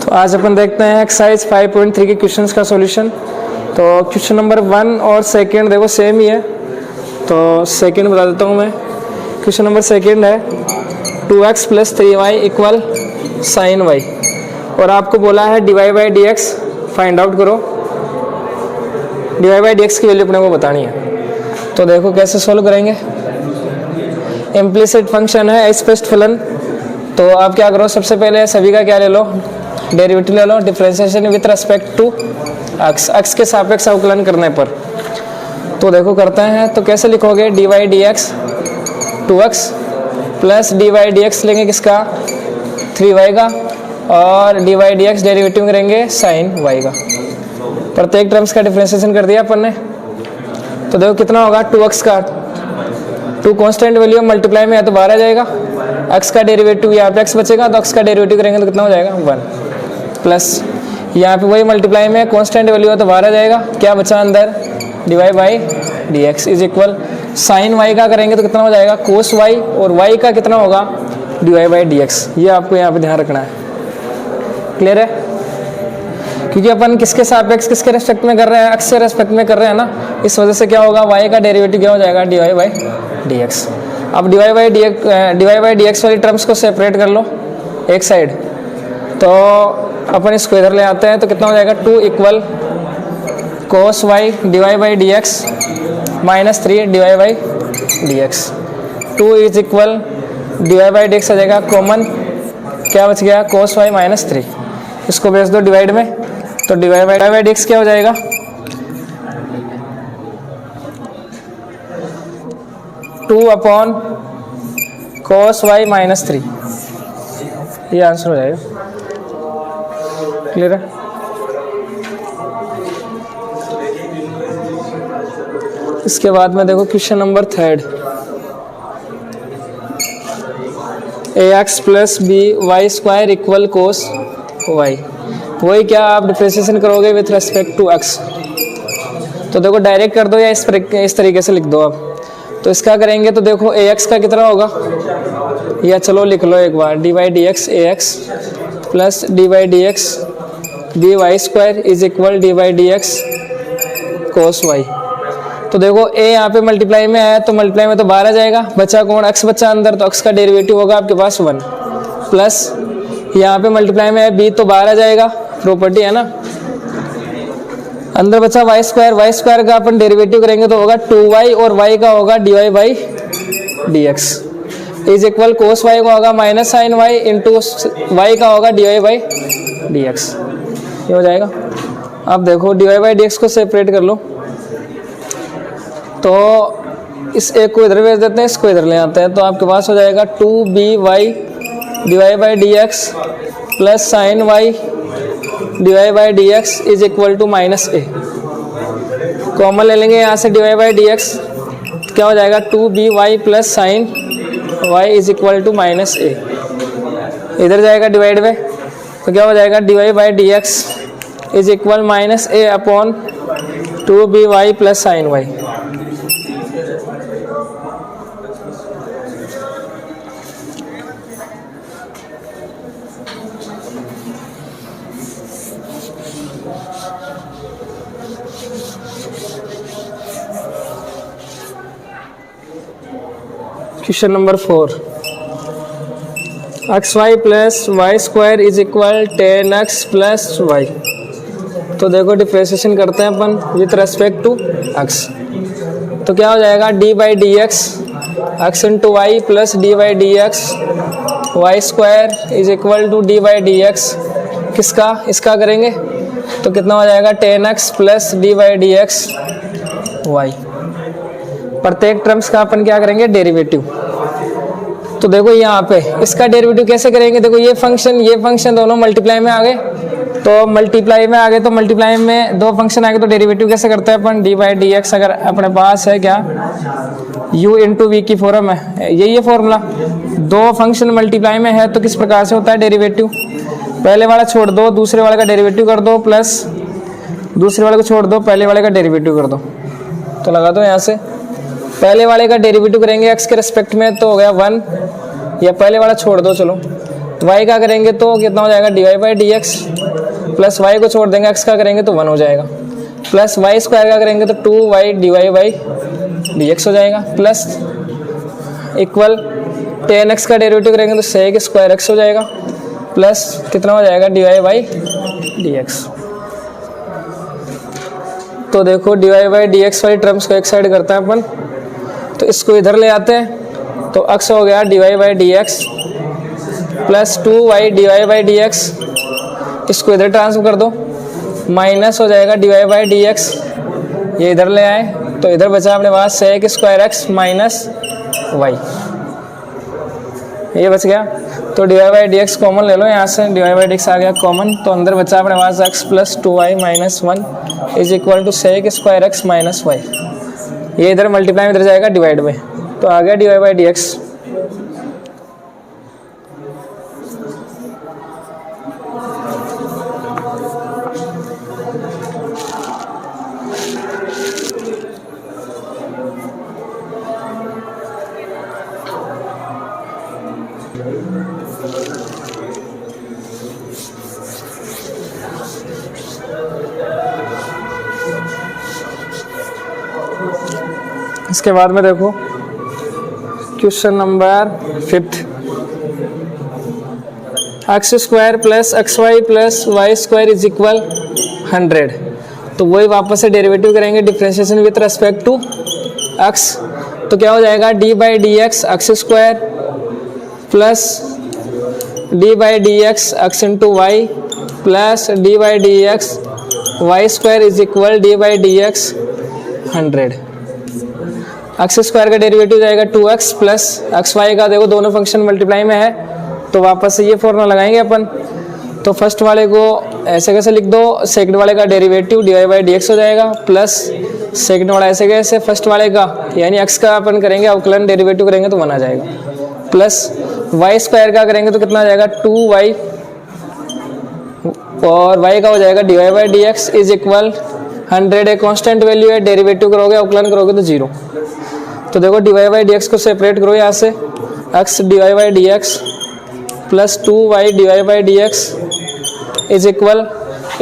तो आज अपन देखते हैं एक्सरसाइज 5.3 के क्वेश्चंस का सॉल्यूशन। तो क्वेश्चन नंबर 1 और सेकंड देखो सेम ही है, तो सेकंड बता देता हूँ मैं। क्वेश्चन नंबर सेकंड है 2x + 3y equal sign y, और आपको बोला है dy/dx फाइंड आउट करो। dy/dx की वैल्यू अपने को बतानी है। तो देखो कैसे सॉल्व करेंगे। इम्प्लिसिट फंक्शन है स्पष्ट फलन, तो आप क्या करो, सबसे पहले सभी का क्या ले लो, डेरिवेटिव ले लो। Differentiation with respect to x के सापेक्ष अवकलन करने पर। तो देखो करते हैं, तो कैसे लिखोगे, dy/dx 2x प्लस dy/dx लेंगे किसका, 3y का, और dy/dx डेरिवेटिव करेंगे साइन y का। प्रत्येक टर्म्स का डिफरेंशिएशन कर दिया अपन ने। तो देखो कितना होगा, 2x का 2 कांस्टेंट वैल्यू मल्टीप्लाई में है तो बाहर आ जाएगा। x का डेरिवेटिव यहाँ पे x बचेगा, तो x का डेरिवेटिव करेंगे तो कितना हो जाएगा 1, प्लस यहाँ पे वही मल्टीप्लाई में कांस्टेंट वैल्यू है तो बाहर आ जाएगा। क्या बचा अंदर, dy/dx is equal sign y का करेंगे तो कितना हो जाएगा कोस y, और y का कितना होगा dy/dx। ये आपको यहाँ पे ध्यान रखना है। क्लियर है, क्योंकि अपन किसके सापेक्ष किसके रेस्पेक्ट में कर रहे हैं, x के रेस्पेक्ट में कर रहे हैं ना, इस वजह से क्या होगा, y का डेरिवेटिव क्या हो जाएगा dy/dx। अब dy/dx वाली टर्म्स को सेपरेट कर लो एक साइड, तो अपन इसको इधर ले आते हैं तो कितना हो जाएगा 2 equal cos y dy/dx minus 3 dy/dx। 2 is equal dy/dx आ जाएगा कॉमन, क्या बच गया कोस y माइनस 3। इसको भेज दो डिवाइड में, तो dy/dx क्या हो जाएगा, टू अपॉन कोस y माइनस 3। ये आंसर हो जाएगा। क्लियर है। इसके बाद में देखो question number 3, ax + by² equal cos y। वही क्या आप डिफरेंशिएशन करोगे विथ रेस्पेक्ट टू x। तो देखो डायरेक्ट कर दो या इस तरीके से लिख दो आप। तो इसका करेंगे तो देखो ax का कितना होगा, या चलो लिख लो एक बार, dy/dx ax plus dy/dx by² is equal dy/dx cos y। तो देखो a यहाँ पे मल्टीप्लाई में आया, तो मल्टीप्लाई में तो बाहर आ जाएगा, बचा कौन, x बचा अंदर, तो x का डेरिवेटिव होगा आपके पास 1, प्लस यहाँ पे मल्टीप्लाई में है b तो बाहर आ जाएगा, प्रॉपर्टी है ना। अंदर बचा y² का अपन डेरिवेटिव करेंगे तो होगा 2y, और y का होगा dy/dx is equal cos y का होगा minus sine y into y का होगा dy/dx। ये हो जाएगा। अब देखो dy/dx को सेपरेट कर लो, तो इस एक को इधर भेज देते हैं, इसको इधर ले आते हैं, तो आपके पास हो जाएगा 2by dy/dx plus sine y dy/dx is equal to minus a। Common ले लेंगे यहाँ से dy/dx, क्या हो जाएगा 2by plus sine y is equal to minus a। इधर जाएगा डिवाइड में, तो क्या हो जाएगा dy/dx is equal minus a upon 2by plus sine y। Question number 4, xy plus y² is equal 10x plus y। तो देखो डिफरेंशिएशन करते हैं अपन विथ रेस्पेक्ट टू x। तो क्या हो जाएगा d/dx x into y plus d/dx y² is equal to d/dx किसका, इसका करेंगे तो कितना हो जाएगा 10x प्लस d/dx y। प्रत्येक टर्म्स का अपन क्या करेंगे डेरिवेटिव। तो देखो यहाँ पे इसका डेरिवेटिव कैसे करेंगे, देखो ये फंक्शन दोनों मल्टीप्लाई में आ गए, तो मल्टीप्लाई में आ गए, तो मल्टीप्लाई में दो फंक्शन आ गए, तो डेरिवेटिव कैसे करते हैं अपन, d/dx अगर अपने पास है क्या u इंटू वी की फॉर्म है, यही फॉर्मूला। दो फंक्शन मल्टीप्लाई में है तो किस प्रकार से होता है डेरिवेटिव, पहले वाला छोड़ दो दूसरे वाले का डेरिवेटिव कर दो, प्लस दूसरे वाले को छोड़ दो पहले वाले का डेरिवेटिव कर दो। तो लगा दो यहाँ से, पहले वाले का डेरिवेटिव करेंगे x के रेस्पेक्ट में तो हो गया 1, या पहले वाला छोड़ दो चलो, y का करेंगे तो कितना हो जाएगा dy by D x, plus y को छोड़ देंगे x का करेंगे तो 1 हो जाएगा, प्लस वाई स्क्वायर का करेंगे तो 2y dy by D x हो जाएगा, प्लस इक्वल टेन एक्स का डेरिवेटिव करेंगे तो सेक स्क्वायर एक्स हो जाएगा, प्लस कितना हो जाएगा dy बाई डी एक्स। तो देखो dy बाई डी एक्स वाली टर्म्स को एक साइड करते हैं अपन, तो इसको इधर ले आते हैं, तो x हो गया dy by D x plus 2y dy by D x, इसको इधर ट्रांसफर कर दो, माइनस हो जाएगा dy बाई डी एक्स, ये इधर ले आए तो इधर बचा अपने पास sec square X minus Y, ये बच गया। तो dy by D X common ले लो, यहाँ से dy बाई डी एक्स आ गया कॉमन, तो अंदर बचा अपने पास x plus 2y minus 1 is equal to sec square X minus Y, ये इधर मल्टीप्लाई में इधर जाएगा डिवाइड में, तो आ गया dy बाई डी एक्स। इसके बाद में देखो question number 5, x square plus x y plus Y square is equal 100। तो वही वापस से डेरिवेटिव करेंगे differentiation with respect to x, तो क्या हो जाएगा D by D x x square plus d by D x x into y plus d by D x y square is equal d by D x 100। X square का derivative जाएगा 2x plus x Y का, देखो दोनों function multiply में है तो वापस से ये फॉर्मूला लगाएंगे अपन। तो फर्स्ट वाले को ऐसे कैसे लिख दो, सेकंड वाले का derivative D by D x हो जाएगा प्लस सेकंड वाला ऐसे कैसे फर्स्ट वाले का, यानी x का अपन करेंगे अवकलन डेरिवेटिव करेंगे तो 1 आ जाएगा, प्लस वाई स्क्वायर का करेंगे तो कितना आ जाएगा 2y और y का हो जाएगा D by D x is equal 100 है, कॉन्स्टेंट वैल्यू है, डेरिवेटिव करोगे अवकलन करोगे तो 0। तो देखो डी बाई डी एक्स को सेपरेट करो यहाँ से, x D by D x plus 2y D by D x is equal,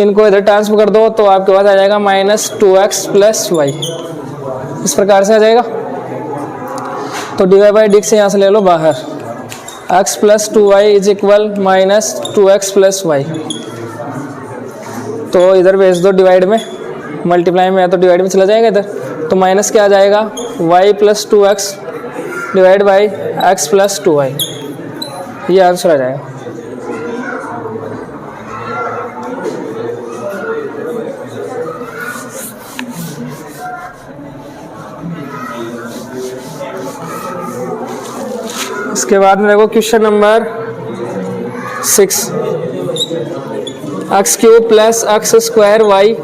इनको इधर ट्रांसफर कर दो तो आपके पास आ जाएगा माइनस 2x प्लस वाई, इस प्रकार से आ जाएगा। तो डी बाई डी एक्स यहाँ से ले लो बाहर, x plus 2y is equal minus 2x plus y, तो इधर भेज दो डिवाइड में, मल्टीप्लाई में है तो डिवाइड में चला जाएगा इधर, तो माइनस क्या आ जाएगा y plus 2x divide by x plus 2y, ये आंसर आ जाएगा। इसके बाद में देखो question number 6, x cube plus x square Y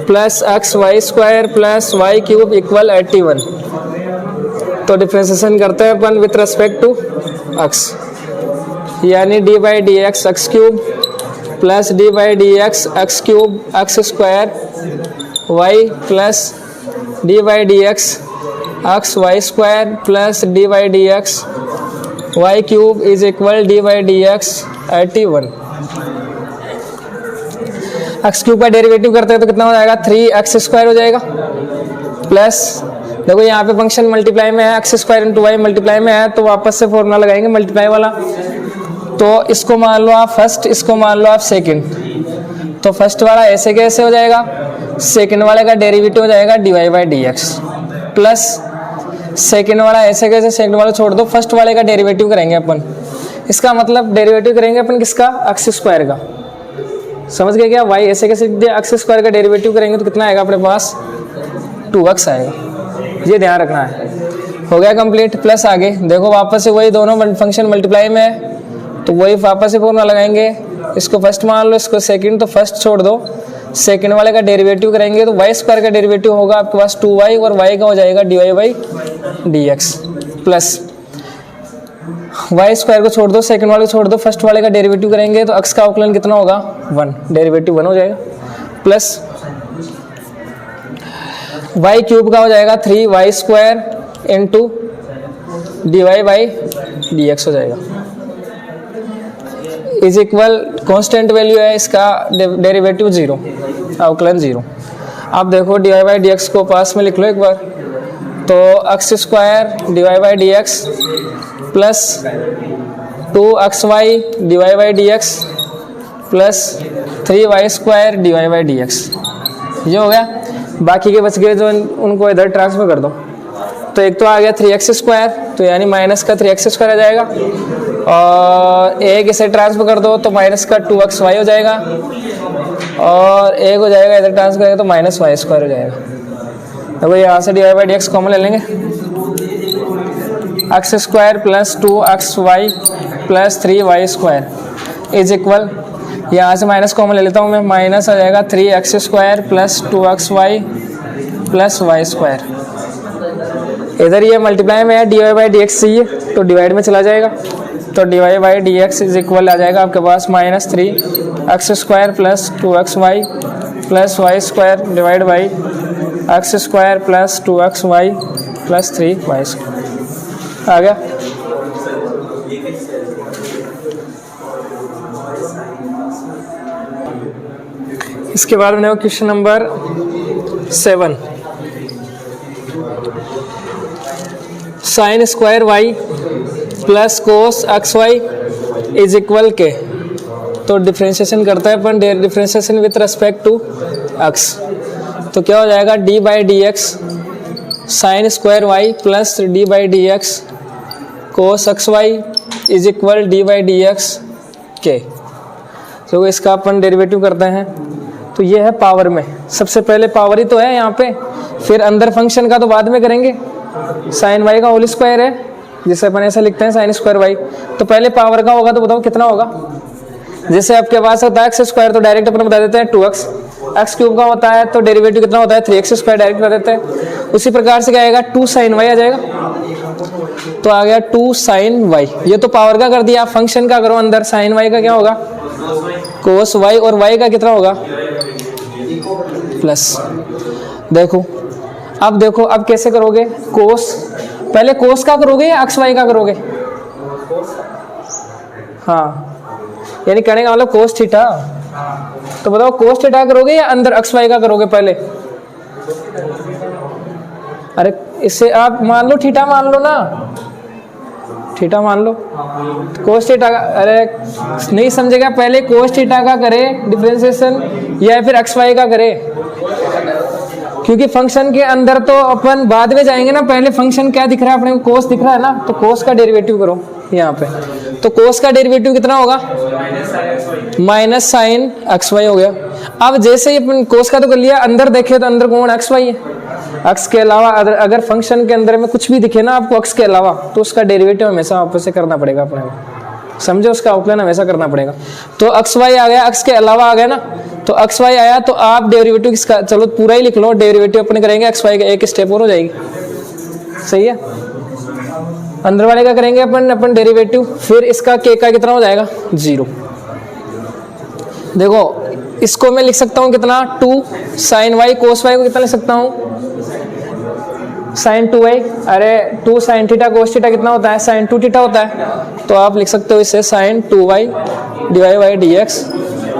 plus x y square plus y cube equal 81। तो डिफरेंशिएशन करते हैं अपन विथ रेस्पेक्ट टू एक्स, यानी d by D x x cube plus d by D x x cube x square Y plus d by D x x y square plus d by D x y cube is equal d by D x 81। X cube का derivative करते हैं तो कितना हो जाएगा 3x square हो जाएगा, plus देखो यहाँ पे फंक्शन मल्टीप्लाई में है, x square into y multiply में है तो वापस से फॉर्मूला लगाएंगे मल्टीप्लाई वाला। तो इसको मान लो आप फर्स्ट, इसको मान लो आप सेकंड, तो फर्स्ट वाला ऐसे कैसे हो जाएगा, सेकंड वाले का डेरिवेटिव हो जाएगा D by D x plus second वाला ऐसे कैसे, सेकंड वाला छोड़ दो, फर्स्ट वाले का डेरिवेटिव करेंगे अपन, इसका मतलब डेरिवेटिव करेंगे अपन किसका, एक्स स्क्वायर का, समझ गए क्या। वाई ऐसे कैसे दिया, एक्स स्क्वायर का डेरिवेटिव करेंगे तो कितना आएगा अपने पास 2x आएगा, ये ध्यान रखना है। हो गया कंप्लीट, प्लस आगे देखो वापस से वही दोनों फंक्शन मल्टीप्लाई में है तो वही वापस से फॉर्मूला लगाएंगे, इसको फर्स्ट मान लो इसको सेकंड, तो फर्स्ट छोड़ दो, सेकंड वाले का डेरिवेटिव करेंगे तो वाई स्क्वायर का डेरिवेटिव होगा आपके पास 2y और y का हो जाएगा D by D x plus Y square को छोड़ दो, सेकंड वाले को छोड़ दो, फर्स्ट वाले का डेरिवेटिव करेंगे तो x का अवकलन कितना होगा 1, डेरिवेटिव 1 हो जाएगा, प्लस वाई क्यूब का हो जाएगा 3y square into D by D x हो जाएगा। इज इक्वल कांस्टेंट वैल्यू है इसका डेरिवेटिव 0, अवकलन 0। आप देखो dy बाई डी एक्स को पास में लिख लो एक बार, तो x square dy by D x plus 2xy dy by D x plus 3y square dy by D x, ये हो गया। बाकी के बच गए जो उनको इधर ट्रांसफर कर दो, तो एक तो आ गया 3x स्क्वायर, तो यानी माइनस का 3x स्क्वायर आ जाएगा, और एक इसे ट्रांसफर कर दो तो माइनस का 2xy हो जाएगा, और एक हो जाएगा इधर ट्रांसफर करेंगे तो माइनस वाई स्क्वायर हो जाएगा। तो यहाँ से dy by D X common ले लेंगे, x square plus 2xy plus 3y square is equal, यहाँ से माइनस कॉमन ले लेता हूँ मैं, माइनस आ जाएगा 3x square plus 2xy plus Y square. इधर ये मल्टीप्लाई में है, dy बाई डी एक्स चाहिए तो डिवाइड में चला जाएगा, तो dy by D x is equal आ जाएगा आपके पास minus 3x square plus 2xy plus Y square divide by X square plus 2xy plus 3y square आ गया। इसके बाद में question number 7, sine square Y plus cos x Y is equal K, तो डिफ्रेंशिएशन करता है अपन, differentiation with respect to x, तो क्या हो जाएगा D by D X sine square Y plus d by D x cos x Y is equal d by D x के। तो इसका अपन डेरिवेटिव करते हैं, तो ये है पावर में, सबसे पहले पावर ही तो है यहाँ पे, फिर अंदर फंक्शन का तो बाद में करेंगे। साइन वाई का होल स्क्वायर है जिसे अपन ऐसा लिखते हैं साइन स्क्वायर वाई, तो पहले पावर का होगा तो बताओ कितना होगा। जैसे आपके पास होता है एक्स स्क्वायर तो डायरेक्ट अपन बता देते हैं 2x, एक्स क्यूब का होता है तो डेरिवेटिव कितना होता है 3x स्क्वायर डायरेक्ट बता देते हैं। उसी प्रकार से क्या आएगा 2 साइन वाई आ जाएगा, तो आ गया 2 साइन वाई। ये तो पावर का कर दिया, फंक्शन का करो अंदर, साइन वाई का क्या होगा कोस वाई, और वाई का कितना होगा प्लस। देखो अब कैसे करोगे, कोस पहले कोस का करोगे या एक्स वाई का करोगे, हाँ यानी कहने का मतलब कोस थीटा, तो बताओ कोस थीटा करोगे या अंदर एक्स वाई का करोगे पहले। अरे इससे आप मान लो थीटा मान लो ना, थीटा मान लो, कोस थीटा का, अरे नहीं समझेगा, पहले कोस थीटा का करे डिफरेंशिएशन या फिर एक्स वाई का करे, क्योंकि फंक्शन के अंदर तो अपन बाद में जाएंगे ना, पहले फंक्शन क्या दिख रहा है अपने को, कोस दिख रहा है ना, तो कोस का डेरिवेटिव करो यहाँ पे, तो कोस का डेरिवेटिव कितना होगा माइनस साइन एक्स वाई हो गया। अब जैसे ही अपन कोस का तो कर लिया, अंदर देखे तो अंदर कौन एक्स वाई है, एक्स के अलावा अगर फंक्शन के अंदर में कुछ भी दिखे ना आपको एक्स के अलावा, तो उसका डेरिवेटिव हमेशा वापस से करना पड़ेगा अपने को, समझो, उसका आउटलाइन हमेशा करना पड़ेगा। तो एक्स वाई आ गया, एक्स के अलावा आ गया ना, तो एक्स वाई आया तो आप डेरिवेटिव किसका, चलो पूरा ही लिख लो, डेरिवेटिव अपने करेंगे एक्स वाई का, एक स्टेप और हो जाएगी, सही है। अंदर वाले का करेंगे अपन डेरिवेटिव, फिर इसका के का कितना हो जाएगा 0। देखो इसको मैं लिख सकता हूँ कितना 2 साइन वाई, कोस वाई को कितना लिख सकता हूँ साइन 2y, अरे 2 साइन थीटा कोस थीटा कितना होता है साइन 2 थीटा होता है, तो आप लिख सकते हो इसे sine 2y divide by D x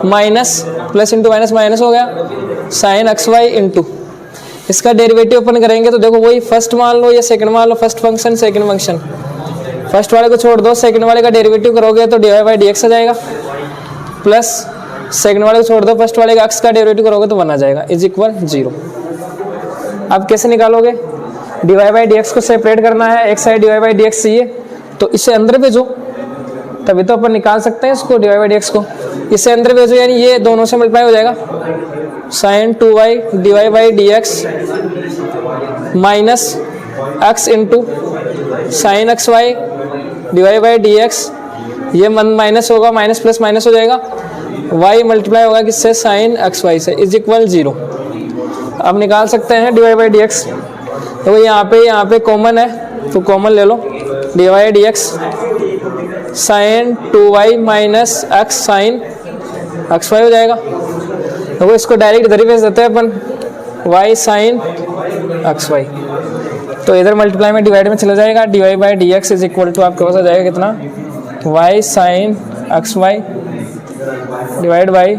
minus plus into minus minus हो गया साइन एक्स वाई इंटू, इसका डेरिवेटिव अपन करेंगे तो देखो वही फर्स्ट मान लो या सेकंड मान लो, first function second function, first वाले को छोड़ दो, सेकंड वाले का डेरिवेटिव करोगे तो डिवाइड बाई डी एक्स आ जाएगा, प्लस सेकंड वाले को छोड़ दो, फर्स्ट वाले का एक्स का डेरिवेटिव करोगे तो 1 आ जाएगा इज इक्वल 0। अब कैसे निकालोगे, डिवाइड बाई डी एक्स को सेपरेट करना है, एक side divide by D x चाहिए तो इसे अंदर भेजो, तभी तो अपन निकाल सकते हैं इसको, डिवाइड बाई डी एक्स को इसे अंदर भेजो, यानी ये दोनों से मल्टीप्लाई हो जाएगा, sine 2y divide by D x minus x into sine x y divide by D x, ये माइनस होगा, माइनस प्लस माइनस हो जाएगा, y मल्टीप्लाई होगा किससे साइन एक्स वाई से इज इक्वल 0। अब निकाल सकते हैं डिवाइड बाई डी एक्स, तो यहाँ पे कॉमन है तो कॉमन ले लो, divide D X sine 2y minus x sine x Y हो जाएगा, तो वो इसको डायरेक्ट इधर ही भेज देते हैं अपन y साइन एक्स वाई, तो इधर मल्टीप्लाई में डिवाइड में चला जाएगा, divide by D x is equal to आपके पास आ जाएगा कितना y sine x y divide by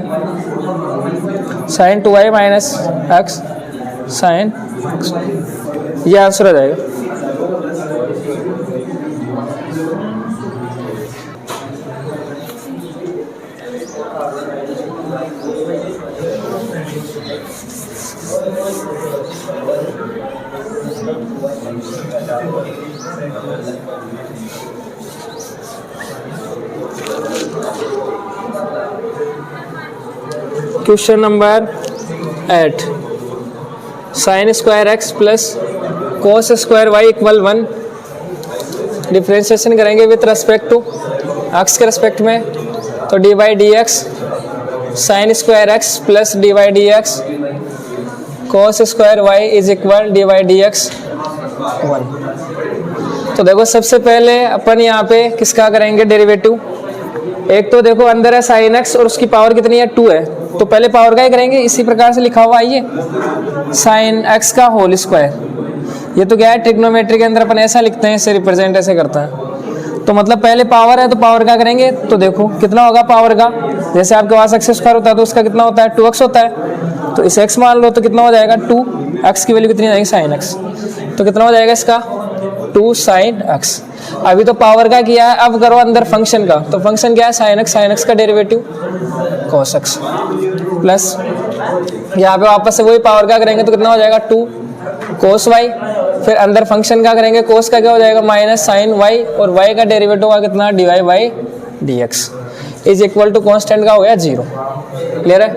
sine 2y minus x sine, ये आंसर आ जाएगा। Question number 8, sine square x plus cos square y equal 1, differentiation करेंगे विथ रेस्पेक्ट टू एक्स के रेस्पेक्ट में, तो d by D X sine square x plus d by D x cos square y is equal d by D x 1। तो देखो सबसे पहले अपन यहाँ पे किसका करेंगे डेरिवेटिव, एक तो देखो अंदर है साइन एक्स और उसकी पावर कितनी है 2 है, तो पहले पावर का ही करेंगे, इसी प्रकार से लिखा हुआ है ये साइन एक्स का होल स्क्वायर। ये तो क्या है ट्रिग्नोमेट्री के अंदर अपन ऐसा लिखते हैं, इसे रिप्रेजेंट ऐसे करता है, तो मतलब पहले पावर है तो पावर का करेंगे, तो देखो कितना होगा पावर का, जैसे आपके पास एक्स स्क्वायर होता है तो उसका कितना होता है 2x होता है, तो इस x मान लो तो कितना हो जाएगा 2x की वैल्यू कितनी आएगी साइन एक्स, तो कितना हो जाएगा इसका 2 साइन एक्स। अभी तो पावर का किया है, अब करो अंदर फंक्शन का, तो फंक्शन क्या है साइन एक्स का डेरिवेटिव cos x प्लस यहाँ पे वापस से वही पावर का करेंगे तो कितना हो जाएगा 2 cos y, फिर अंदर फंक्शन का करेंगे cos का क्या हो जाएगा माइनस साइन y, और y का डेरिवेटिव होगा कितना dy by D x is equal to constant का हो गया 0। क्लियर है।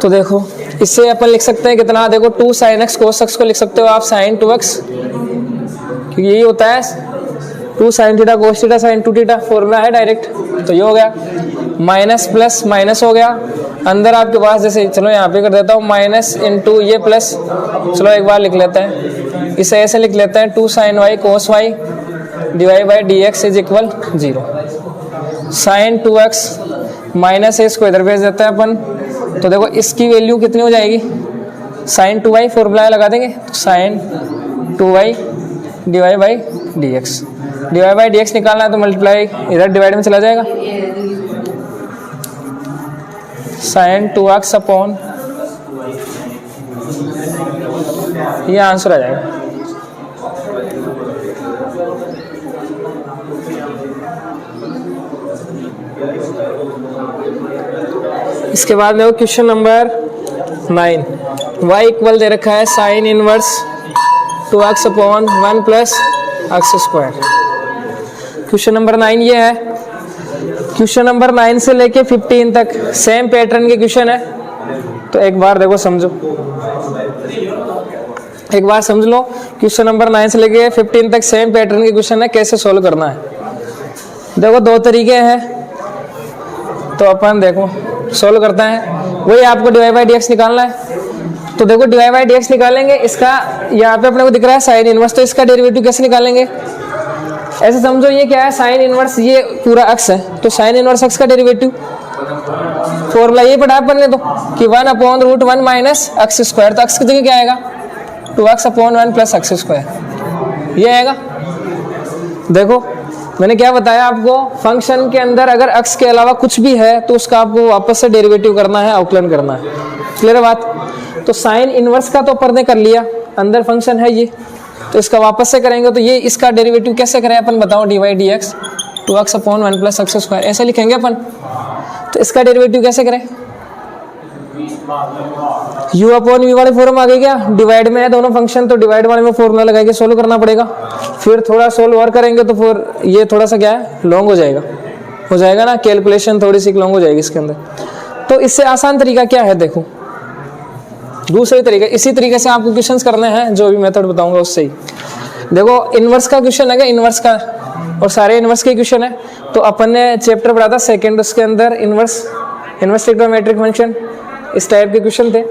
तो देखो इससे अपन लिख सकते हैं कितना, देखो 2 साइन एक्स cos x को लिख सकते हो आप साइन 2x, क्योंकि यही होता है 2 sine theta cos theta sine 2 theta, formula है डायरेक्ट, तो ये हो गया माइनस प्लस माइनस हो गया, अंदर आपके पास जैसे चलो यहाँ पे कर देता हूँ माइनस इंटू ये प्लस, चलो एक बार लिख लेते हैं, इसे ऐसे लिख लेते हैं 2 sine y cos y divide by D x is equal 0, sine 2x minus इसको इधर भेज देते हैं अपन, तो देखो इसकी वैल्यू कितनी हो जाएगी साइन 2y, फॉर्मूला लगा देंगे तो sine 2y divide by D x, divide by D x निकालना है तो मल्टीप्लाई इधर डिवाइड में चला जाएगा, साइन 2x अपॉन, ये आंसर आ जाएगा। इसके बाद देखो क्वेश्चन नंबर 9, y इक्वल दे रखा है sine inverse 2x upon 1 plus x square. Question number 9 ये है। क्वेश्चन नंबर 9 से लेके 15 तक सेम पैटर्न के क्वेश्चन है, तो एक बार देखो समझो, एक बार समझ लो। क्वेश्चन नंबर 9 से लेके 15 तक सेम पैटर्न के क्वेश्चन है, कैसे सोल्व करना है। देखो दो तरीके हैं, तो अपन देखो सोल्व करते हैं। वही आपको डी बाई डी एक्स निकालना है, तो देखो डी बाई डी एक्स निकालेंगे, इसका यहाँ पे अपने को दिख रहा है साइन इनवर्स, तो इसका डेरिवेटिव कैसे निकालेंगे, ऐसे समझो ये क्या है साइन इनवर्स, ये पूरा एक्स है, तो साइन इनवर्स एक्स का डेरिवेटिव फॉर्मूला ये पढ़ा अपन ने तो कि 1 upon root 1 minus x square, तो एक्स की जगह क्या आएगा 2x upon 1 plus x square, ये आएगा। देखो मैंने क्या बताया आपको, फंक्शन के अंदर अगर एक्स के अलावा कुछ भी है तो उसका आपको वापस से डेरिवेटिव करना है, आउटलाइन करना है। क्लियर बात। तो साइन इनवर्स का तो अपन ने कर लिया, अंदर फंक्शन है ये, तो इसका वापस से करेंगे, तो ये इसका डेरिवेटिव कैसे करें अपन बताओ, D by D x 2x upon 1 plus x square ऐसे लिखेंगे अपन। तो इसका डेरिवेटिव कैसे करें, u अपॉन v वाले फॉर्म आ गए क्या, डिवाइड में है दोनों फंक्शन, तो डिवाइड वाले में फॉर्मूला लगा के सोल्व करना पड़ेगा। फिर थोड़ा सोल्व और करेंगे तो फिर ये थोड़ा सा क्या है लॉन्ग हो जाएगा ना, कैलकुलेशन थोड़ी सी लॉन्ग हो जाएगी इसके अंदर। तो इससे आसान तरीका क्या है, देखो दूसरे तरीके, इसी तरीके से आपको क्वेश्चंस करने हैं, जो भी मेथड बताऊंगा उससे ही। देखो इनवर्स का क्वेश्चन है, इनवर्स का और सारे इनवर्स के क्वेश्चन है, तो अपन ने चैप्टर पढ़ा था सेकंड, उसके अंदर इनवर्स ट्रिग्नोमेट्रिक फंक्शन, इस टाइप के क्वेश्चन थे।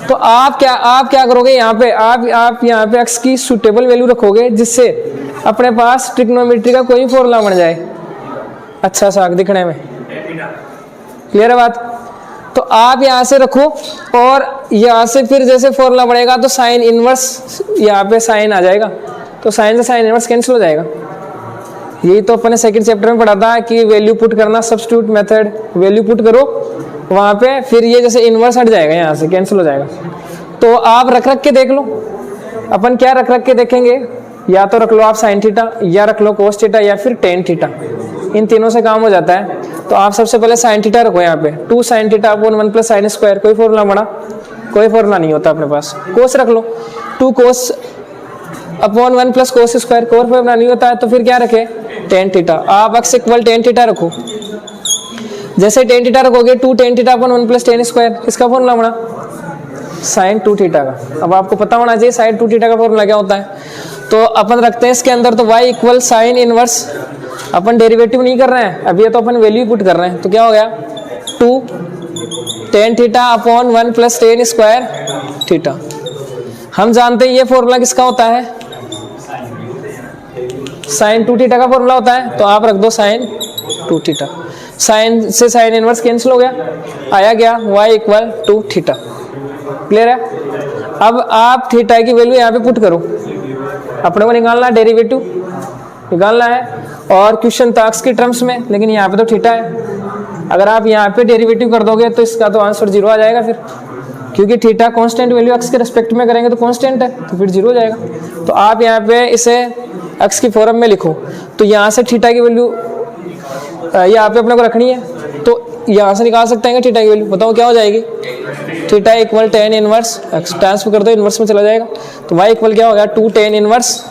तो आप क्या करोगे, यहाँ पे आप यहाँ पे x की सुटेबल वैल्यू रखोगे, जिससे अपने पास ट्रिग्नोमेट्री का कोई फॉर्मूला बन जाए अच्छा सा दिखने में। क्लियर है बात। तो आप यहाँ से रखो, और यहाँ से फिर जैसे फॉर्मूला बढ़ेगा तो साइन इनवर्स, यहाँ पे साइन आ जाएगा, तो साइन से साइन इनवर्स कैंसिल हो जाएगा। यही तो अपने सेकंड चैप्टर में पढ़ा था कि वैल्यू पुट करना, सब्स्टिट्यूट मेथड, वैल्यू पुट करो वहां पे, फिर ये जैसे इनवर्स हट जाएगा, यहाँ से कैंसिल हो जाएगा। तो आप रख रख के देख लो, अपन क्या रख रख के देखेंगे, या तो रख लो आप साइन थीटा, या रख लो कोस थीटा, या फिर टेन थीटा, इन तीनों से काम हो जाता है। तो आप सबसे पहले साइन थीटा रखो यहाँ पे, 2 sin theta upon 1 plus sine square, कोई फॉर्मूला बना, कोई फॉर्मूला नहीं होता अपने पास। कोस रख लो, 2 cos upon 1 plus cos square, कोई फॉर्मूला नहीं होता है, तो फिर क्या रखे, टेन थीटा। आप x इक्वल टेन थीटा रखो, जैसे टेन थीटा रखोगे 2 tan theta upon 1 plus ten square, इसका फॉर्मूला बना साइन 2 थीटा का। अब आपको पता होना चाहिए साइन 2 थीटा का फॉर्मूला क्या होता है। तो अपन रखते हैं इसके अंदर, तो y इक्वल साइन इनवर्स, अपन डेरिवेटिव नहीं कर रहे हैं अभी, ये तो अपन वैल्यू पुट कर रहे हैं। तो क्या हो गया, 2 tan theta upon 1 plus ten square theta. हम जानते हैं ये फॉर्मूला किसका होता है, साइन 2 थीटा का फॉर्मूला होता है। तो आप रख दो साइन 2 थीटा, साइन से साइन इनवर्स कैंसिल हो गया, आया गया y इक्वल 2 थीटा। क्लियर है। अब आप थीटा की वैल्यू यहाँ पे पुट करो, अपने को निकालना डेरिवेटिव निकालना है, और क्वेश्चन था x की टर्म्स में, लेकिन यहाँ पे तो थीटा है। अगर आप यहाँ पे डेरिवेटिव कर दोगे तो इसका तो आंसर 0 आ जाएगा फिर, क्योंकि थीटा कांस्टेंट वैल्यू x के रिस्पेक्ट में करेंगे तो कांस्टेंट है, तो फिर 0 हो जाएगा। तो आप यहाँ पे इसे x की फॉर्म में लिखो, तो यहाँ से थीटा की वैल्यू यहाँ पे अपने को रखनी है, तो यहाँ से निकाल सकते हैं थीटा की वैल्यू। बताओ क्या हो जाएगी, theta equal tan inverse x, transfer कर दो इनवर्स में चला जाएगा, तो y इक्वल क्या हो गया, 2 tan इनवर्स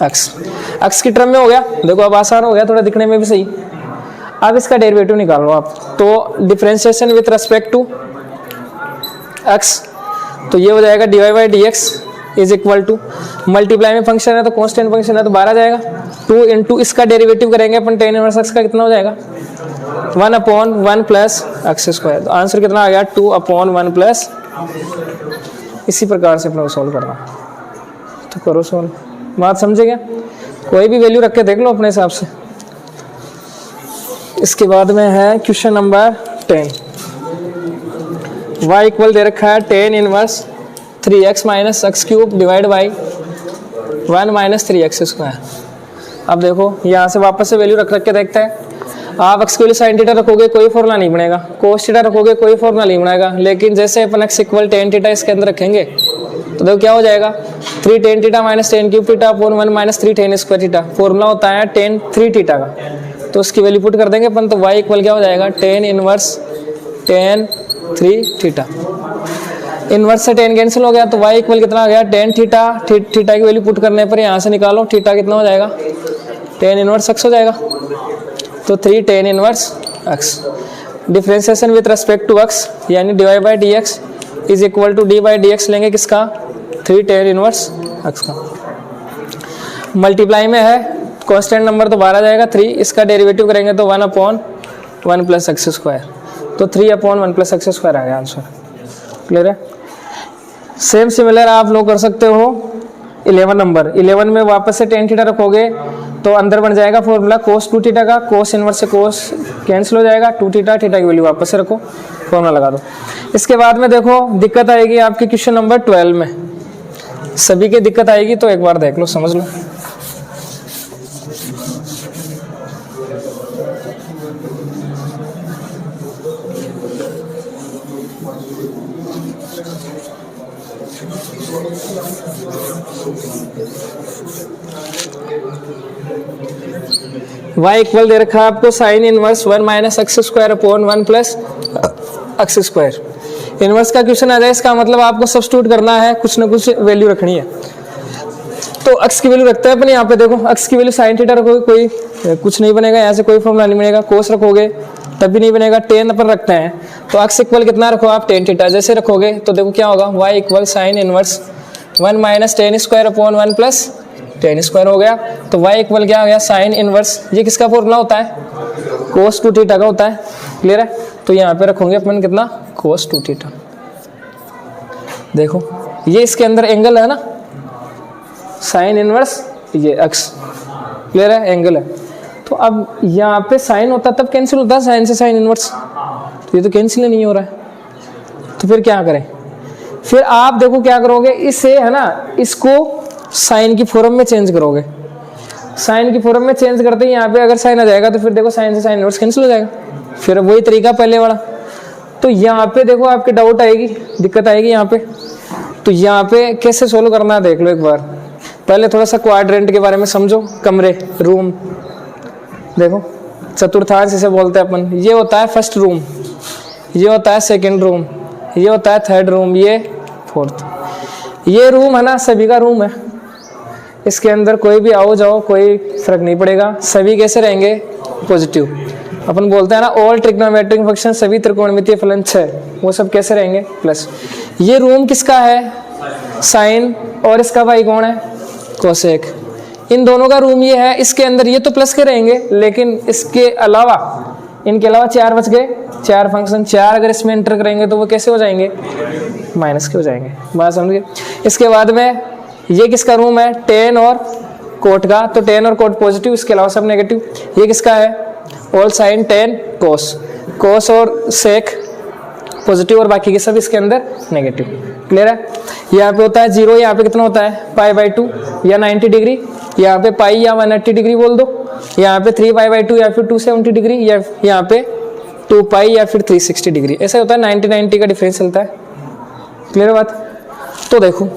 x की टर्म में हो गया। देखो अब आसान हो गया, थोड़ा दिखने में भी सही। अब इसका डेरिवेटिव निकाल लो आप, तो differentiation with respect to x, तो ये हो जाएगा dy by D x is equal to, multiply में फंक्शन है तो कांस्टेंट फंक्शन है तो 12 जाएगा, 2 इंटू इसका डेरिवेटिव करेंगे अपन टेन इनवर्स x का, कितना हो जाएगा 1 अपॉन 1 प्लस एक्स स्क्वायर। तो आंसर कितना आ गया, 2 अपॉन 1 प्लस। इसी प्रकार से अपने को सॉल्व करना, तो करो सॉल्व, बात समझे क्या। कोई भी वैल्यू रख के देख लो अपने हिसाब से। इसके बाद में है क्वेश्चन नंबर 10, y इक्वल दे रखा है tan inverse 3x minus x cube divide by 1 minus 3x square. अब देखो यहाँ से वापस से वैल्यू रख के देखते हैं। आप x के लिए साइन थीटा रखोगे कोई फॉर्मूला नहीं बनेगा, कोस थीटा रखोगे कोई फॉर्मूला नहीं बनेगा, लेकिन जैसे अपन x इक्वल टेन थीटा इसके अंदर रखेंगे तो देखो क्या हो जाएगा, 3 tan theta minus ten cube theta upon 1 minus 3 tan square theta. Formula होता है tan 3 थीटा का, तो उसकी वैल्यू पुट कर देंगे अपन, तो y इक्वल क्या हो जाएगा, tan inverse tan 3 theta. Inverse से tan कैंसिल हो गया, तो y इक्वल कितना आ गया, tan थीटा, थीटा की वैल्यू पुट करने पर यहाँ से निकालो, थीटा कितना हो जाएगा, tan इनवर्स x हो जाएगा, तो 3 tan inverse x। Differentiation with respect to x, यानी dy by D x is equal to d by D x लेंगे किसका, 3 tan इनवर्स x का। मल्टीप्लाई में है कांस्टेंट नंबर तो 12 जाएगा, 3 इसका डेरिवेटिव करेंगे तो 1 अपॉन 1 प्लस एक्स स्क्वायर, तो 3 अपॉन 1 प्लस एक्स स्क्वायर आ गया आंसर। क्लियर है। सेम सिमिलर आप लोग कर सकते हो 11 नंबर। 11 में वापस से tan थीटा रखोगे तो अंदर बन जाएगा फॉर्मूला cos 2 थीटा का, cos इनवर्स से cos कैंसिल हो जाएगा, 2 थीटा, थीटा की वैल्यू वापस से रखो, फॉर्मूला लगा दो। इसके बाद में देखो दिक्कत आएगी आपकी क्वेश्चन नंबर 12 में, सभी की दिक्कत आएगी, तो एक बार देख लो समझ लो। y इक्वल दे रखा है आपको sine inverse 1 minus x square upon 1 plus x square. Inverse का क्वेश्चन आ जाए, इसका मतलब आपको सब्स्टिट्यूट करना है, कुछ ना कुछ वैल्यू रखनी है। तो x की वैल्यू रखते हैं अपन यहाँ पे, देखो x की वैल्यू साइन थीटा रखोगे कोई कुछ नहीं बनेगा, यहाँ से कोई फॉर्मूला नहीं बनेगा, कोस रखोगे तब भी नहीं बनेगा, टेन अपन रखते हैं, तो x इक्वल कितना रखो आप, टेन थीटा। जैसे रखोगे तो देखो क्या होगा, y equal sine inverse 1 minus ten square upon 1 plus ten square हो गया, तो y इक्वल क्या हो गया, साइन इनवर्स, ये किसका फॉर्मूला होता है, कोस 2 थीटा का होता है। क्लियर है। तो यहाँ पे रखोगे अपन कितना, कोस 2 थीटा। देखो ये इसके अंदर एंगल है ना, साइन इनवर्स ये x, क्लियर है, एंगल है। तो अब यहाँ पे साइन होता तब कैंसिल होता है, साइन से साइन इनवर्स, तो ये तो कैंसिल नहीं हो रहा है, तो फिर क्या करें, फिर आप देखो क्या करोगे, इससे है ना इसको साइन की फॉर्म में चेंज करोगे। साइन की फॉर्म में चेंज करते हैं, यहाँ पे अगर साइन आ जाएगा तो फिर देखो साइन से साइन इनवर्स कैंसिल हो जाएगा, फिर वही तरीका पहले वाला। तो यहाँ पे देखो आपके डाउट आएगी, दिक्कत आएगी यहाँ पे। तो यहाँ पे कैसे सोल्व करना है देख लो एक बार। पहले थोड़ा सा क्वाड्रेंट के बारे में समझो, कमरे, रूम। देखो चतुर्थांश इसे बोलते हैं अपन। ये होता है फर्स्ट रूम, ये होता है सेकंड रूम, ये होता है थर्ड रूम, ये फोर्थ। ये रूम है ना, सभी का रूम है, इसके अंदर कोई भी आओ जाओ कोई फर्क नहीं पड़ेगा, सभी कैसे रहेंगे, पॉजिटिव। अपन बोलते हैं ना ऑल ट्रिग्नोमेट्रिक फंक्शन, सभी त्रिकोणमितीय फलन 6, वो सब कैसे रहेंगे, प्लस। ये रूम किसका है, साइन, और इसका भाई कौन है, कोसेक। इन दोनों का रूम ये है, इसके अंदर ये तो प्लस के रहेंगे, लेकिन इसके अलावा, इनके अलावा 4 बच गए, 4 फंक्शन, 4 अगर इसमें एंटर करेंगे तो वो कैसे हो जाएंगे, माइनस के हो जाएंगे। बात समझ गए। इसके बाद में ये किसका रूम है, टेन और कोट का, तो टेन और कोट पॉजिटिव, इसके अलावा सब नेगेटिव। ये किसका है, ऑल साइन टेन कोस, कोस और सेक पॉजिटिव और बाकी के सब इसके अंदर नेगेटिव। क्लियर है। यहाँ पे होता है 0, यहाँ पे कितना होता है π/2 या 90 डिग्री, यहाँ पे पाई या 180 डिग्री बोल दो, यहाँ पे 3π/2 या फिर 270 डिग्री, या यहाँ पे 2π या फिर 360 डिग्री। ऐसा होता है 90 का डिफरेंस चलता है। क्लियर बात। तो देखो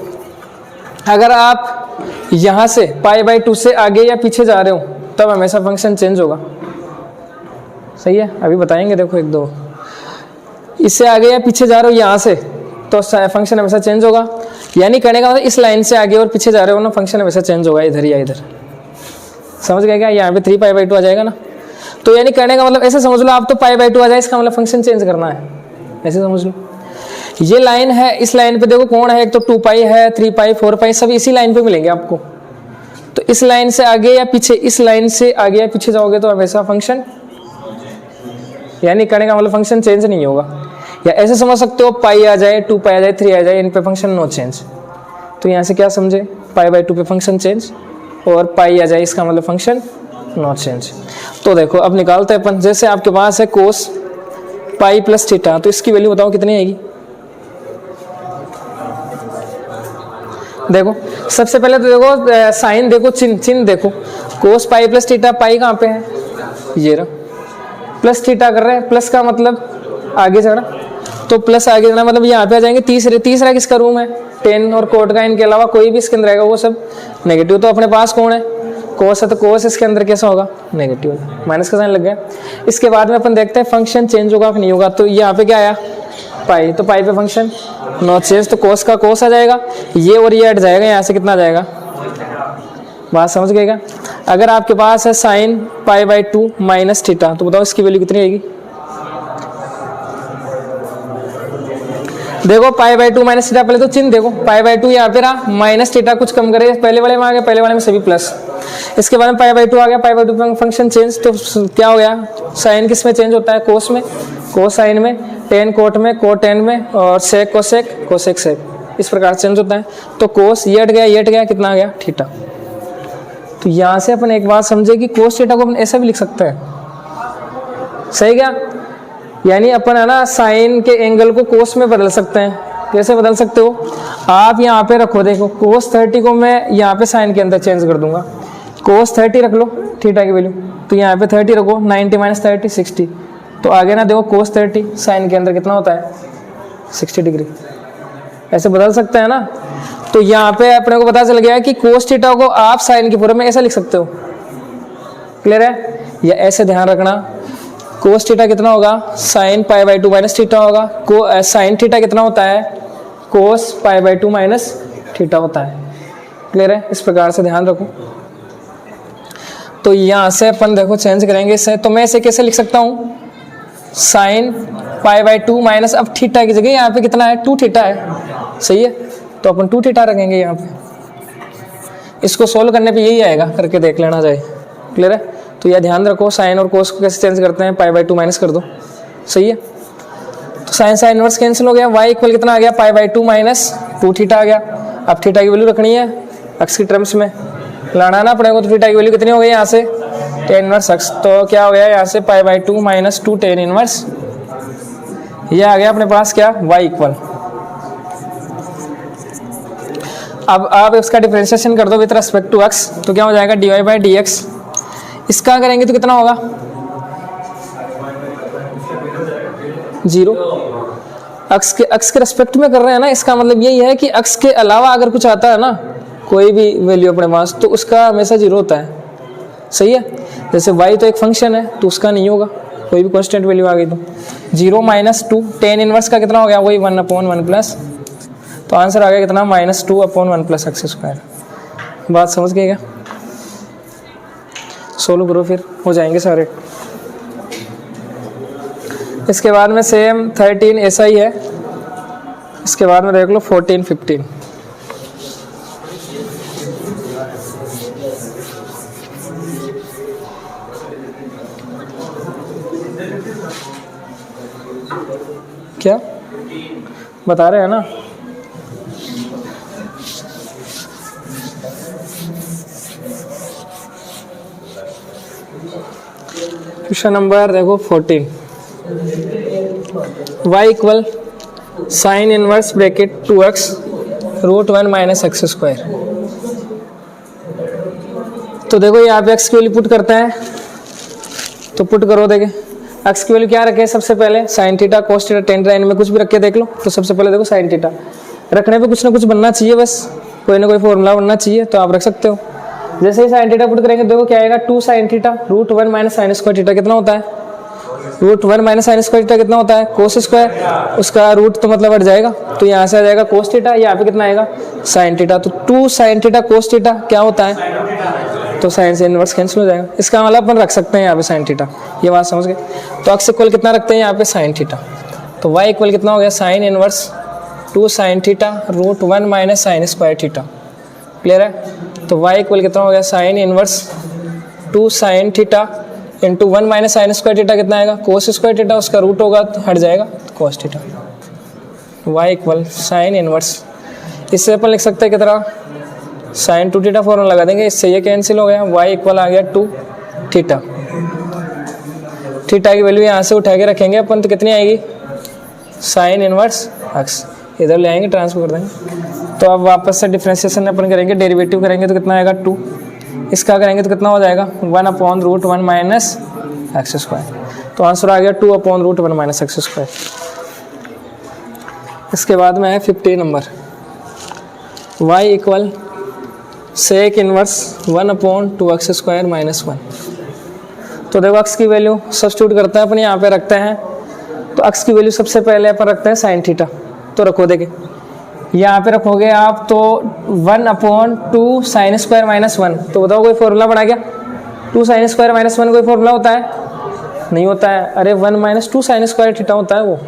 अगर आप यहाँ से π/2 से आगे या पीछे जा रहे हो तब हमेशा फंक्शन चेंज होगा। सही है, अभी बताएंगे। देखो 1 2, इससे आगे या पीछे जा रहे हो यहाँ से तो फंक्शन हमेशा चेंज होगा। यानी कहने का मतलब इस लाइन से आगे और पीछे जा रहे हो ना, फंक्शन हमेशा चेंज होगा, इधर या इधर। समझ गए क्या, यहाँ पे 3π/2 आ जाएगा ना, तो यानी कहने का मतलब ऐसे समझ लो, आप तो π/2 आ जाए, इसका मतलब फंक्शन चेंज करना है, ऐसे समझ लो। ये लाइन है, इस लाइन पे देखो कौन है, एक तो 2π है, 3π 4π सब इसी लाइन पे मिलेंगे आपको। तो इस लाइन से आगे या पीछे, इस लाइन से आगे या पीछे जाओगे तो हमेशा फंक्शन, यानी कहने का मतलब फंक्शन चेंज नहीं होगा। या ऐसे समझ सकते हो, पाई आ जाए, 2π आ जाए, 3 आ जाए, इन पे फंक्शन नो चेंज। तो यहाँ से क्या समझे, π/2 पे फंक्शन चेंज, और पाई आ जाए इसका मतलब फंक्शन नो चेंज। तो देखो अब निकालते हैं अपन। जैसे आपके पास है कोस पाई प्लस थीटा, तो इसकी वैल्यू बताओ कितनी आएगी। देखो सबसे पहले तो देखो साइन देखो, चिन्ह देखो, कोस पाई प्लस थीटा, पाई कहाँ पे है, ये रहा, प्लस थीटा कर रहे हैं, प्लस का मतलब आगे जाना, तो प्लस आगे जाना मतलब यहाँ पे आ जाएंगे। तीसरा किसका रूम है, टेन और कोट का, इनके अलावा कोई भी इसके अंदर आएगा वो सब नेगेटिव। तो अपने पास कौन है, कोस है, तो कोस इसके अंदर कैसा होगा, नेगेटिव, माइनस का साइन लग गया। इसके बाद में अपन देखते हैं फंक्शन चेंज होगा कि नहीं होगा। तो यहाँ पे क्या आया, पाई, तो पाई पे फंक्शन नो चेंज, तो कोस का कोस आ जाएगा, ये और ये हट जाएगा, यहाँ से कितना आ जाएगा, बात समझ गए क्या। अगर आपके पास है साइन π/2 माइनस थीटा, तो बताओ इसकी वैल्यू कितनी आएगी। देखो π/2 माइनस थीटा, पहले तो चिन्ह देखो, π/2 यहाँ पे रहा, माइनस थीटा कुछ कम करे, पहले वाले में आ गया, पहले वाले में सभी प्लस, इसके बाद में π/2 आ गया, π/2 पे फंक्शन चेंज, तो क्या हो गया, साइन किस में चेंज होता है, कोस में, कोस साइन में, टेन कोट में, कोट टेन में, और सेक कोसेक, कोसेक सेक, इस प्रकार चेंज होता है। तो कोस ये हट गया, ये हट गया, कितना आ गया, थीटा। तो यहाँ से अपन एक बात समझे कि कोस थीटा को अपन ऐसा भी लिख सकते हैं। सही क्या, यानी अपन है ना साइन के एंगल को कोस में बदल सकते हैं। कैसे बदल सकते हो, आप यहाँ पे रखो, देखो कोस 30 को मैं यहाँ पे साइन के अंदर चेंज कर दूंगा, कोस 30 रख लो थीटा की वैल्यू, तो यहाँ पे 30 रखो, 90 माइनस 30 60, तो आगे ना देखो कोस 30 साइन के अंदर कितना होता है, 60 डिग्री। ऐसे बदल सकते हैं ना। तो यहाँ पे अपने को पता चल गया कि कोस थीटा को आप साइन की फॉर्म में ऐसा लिख सकते हो। क्लियर है, या ऐसे ध्यान रखना, कोस थीटा कितना होगा, साइन π/2 माइनस थीटा होगा, साइन थीटा कितना होता है, कोस π/2 माइनस थीटा होता है। क्लियर है, इस प्रकार से ध्यान रखो। तो यहाँ से अपन देखो चेंज करेंगे इसे, तो मैं इसे कैसे लिख सकता हूँ, साइन π/2 माइनस, अब थीटा की जगह यहाँ पे कितना है, 2 थीटा है। सही है, तो अपन 2 थीटा रखेंगे यहाँ पे। इसको सोल्व करने पे यही आएगा, करके देख लेना चाहिए। क्लियर है, तो यह ध्यान रखो, साइन और कोस को कैसे चेंज करते हैं, π/2 माइनस कर दो। सही है, तो साइन साइन इनवर्स कैंसिल हो गया, y इक्वल कितना आ गया, π/2 माइनस 2 थीटा आ गया। अब थीटा की वैल्यू रखनी है अक्स की टर्म्स में, लाना ना पड़ेगा। तो थीटा की वैल्यू कितनी हो गई यहाँ से, tan इनवर्स अक्स, तो क्या हो गया यहाँ से π/2 माइनस 2 tan इनवर्स, ये आ गया अपने पास क्या, y इक्वल। अब आप इसका डिफरेंशिएशन कर दो विथ रेस्पेक्ट टू एक्स, तो क्या हो जाएगा dy बाई डी एक्स। इसका करेंगे तो कितना होगा 0। अक्स के रेस्पेक्ट में कर रहे हैं ना, इसका मतलब यही है कि अक्स के अलावा अगर कुछ आता है ना कोई भी वैल्यू अपने पास, तो उसका हमेशा 0 होता है। सही है, जैसे y तो एक फंक्शन है तो उसका नहीं होगा, कोई भी कांस्टेंट वैल्यू आ गई तो 0 माइनस 2 tan इनवर्स का कितना हो गया वही 1/1 प्लस, तो आंसर आ गया कितना -2/1 प्लस एक्स स्क्वायर। बात समझ गए क्या? सोल्व करो फिर हो जाएंगे सारे। इसके बाद में सेम 13 ऐसा ही है। इसके बाद में देख लो 14 15। क्या बता रहे हैं ना, क्वेश्चन नंबर देखो 14। y equal sine inverse bracket 2x √1 minus x square. तो देखो यहाँ पे x की वैल्यू पुट करते हैं, तो पुट करो। देखे x की वैल्यू क्या रखे सबसे पहले sine theta cos theta tan line में कुछ भी रख के देख लो। तो सबसे पहले देखो साइन थीटा रखने पे कुछ ना कुछ बनना चाहिए, बस कोई ना कोई फॉर्मूला बनना चाहिए, तो आप रख सकते हो। जैसे ही साइन थीटा पुट करेंगे देखो क्या आएगा 2 sine theta √1 minus sine square theta कितना होता है √1 माइनस साइन स्क्वायर थीटा कितना होता है कोस स्क्वायर, उसका रूट तो मतलब हट जाएगा, तो यहाँ से आ जाएगा कोस थीटा, यहाँ पे कितना आएगा साइन थीटा। तो 2 साइन थीटा कोस थीटा क्या होता है, तो साइन से इनवर्स कैंसिल हो जाएगा। इसका मतलब अपन रख सकते हैं यहाँ पे साइन थीटा, ये बात समझ गए। तो एक्स इक्वल कितना रखते हैं यहाँ पे साइन थीटा, तो वाई इक्वल कितना हो गया sine inverse 2 sine theta √1 minus sine square theta. Clear है, तो वाई इक्वल कितना हो गया sine inverse 2 sine theta into 1 minus sine square theta कितना आएगा कोस स्क्वायर थीटा, उसका रूट होगा तो हट जाएगा cos theta. Y equal sine inverse, इससे अपन लिख सकते हैं कितना साइन 2 थीटा फॉर्मूला लगा देंगे, इससे ये कैंसिल हो गया। वाई इक्वल आ गया 2 थीटा। थीटा की वैल्यू यहाँ से उठा के रखेंगे अपन, तो कितनी आएगी साइन इनवर्स एक्स, इधर ले आएंगे ट्रांसफर कर देंगे। तो अब वापस से डिफरेंशिएशन अपन करेंगे, डेरिवेटिव करेंगे तो कितना आएगा 2, इसका करेंगे तो कितना हो जाएगा 1/√1 माइनस एक्स स्क्वायर। तो आंसर आ गया 2/√1 माइनस एक्स स्क्वायर। इसके बाद में है 15 number, y equal sec inverse 1/2x square minus 1। तो देखो x की वैल्यू सब्स्टिट्यूट करते हैं अपन, यहाँ पे रखते हैं। तो x की वैल्यू सबसे पहले अपन रखते हैं साइन थीटा, तो रखो देखे यहाँ पे रखोगे आप तो 1/2 साइन स्क्वायर माइनस 1। तो बताओ कोई फॉर्मूला बना क्या 2 साइन स्क्वायर माइनस 1 कोई फॉर्मूला होता है, नहीं होता है। अरे 1 माइनस 2 साइन स्क्वायर थीटा होता है, वो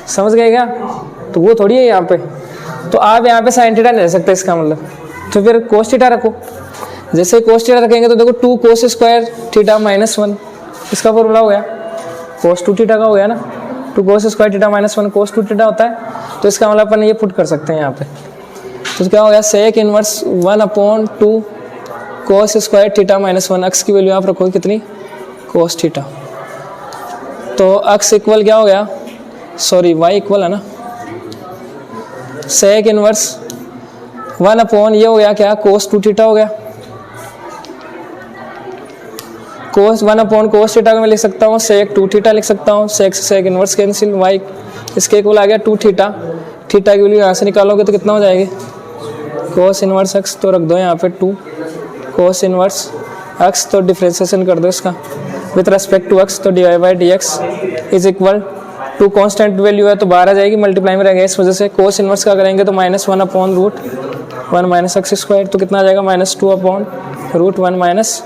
समझ गए क्या, तो वो थोड़ी है यहाँ पे। तो आप यहाँ पे साइन थीटा नहीं रख सकते, इसका मतलब तो फिर कोस थीटा रखो। जैसे कोस थीटा रखेंगे तो देखो 2 कोस स्क्वायर थीटा माइनस 1, इसका फॉर्मूला हो गया कोस 2 थीटा का हो गया ना, 2 कोस स्क्वायर थीटा माइनस 1 कोस 2 थीटा होता है। तो इसका मतलब अपन ये पुट कर सकते हैं यहाँ पे, तो क्या हो गया sec inverse 1/2 cos square theta minus 1। X की वैल्यू आप रखोगे कितनी कोस थीटा, तो एक्स इक्वल क्या हो गया, सॉरी वाई इक्वल है ना सेक इनवर्स 1/ ये हो गया क्या कोस 2 थीटा हो गया, कोस 1/ कोस थीटा को मैं लिख सकता हूँ सेक 2 थीटा लिख सकता हूँ, सेक से सेक इनवर्स कैंसिल, वाई इसके इक्वल आ गया 2 थीटा। थीटा की वैल्यू यहाँ से निकालोगे तो कितना हो जाएगी कोस इनवर्स एक्स, तो रख दो यहाँ पे 2 कोस इनवर्स एक्स। तो डिफरेंशिएशन कर दो इसका विथ रेस्पेक्ट टू एक्स, तो dy by D x is equal 2 constant value है तो बाहर आ जाएगी, मल्टीप्लाई में रहेगा, इस वजह से कोस इनवर्स का करेंगे तो -1/√1 माइनस एक्स स्क्वायर, तो कितना आ जाएगा -2/√1 माइनस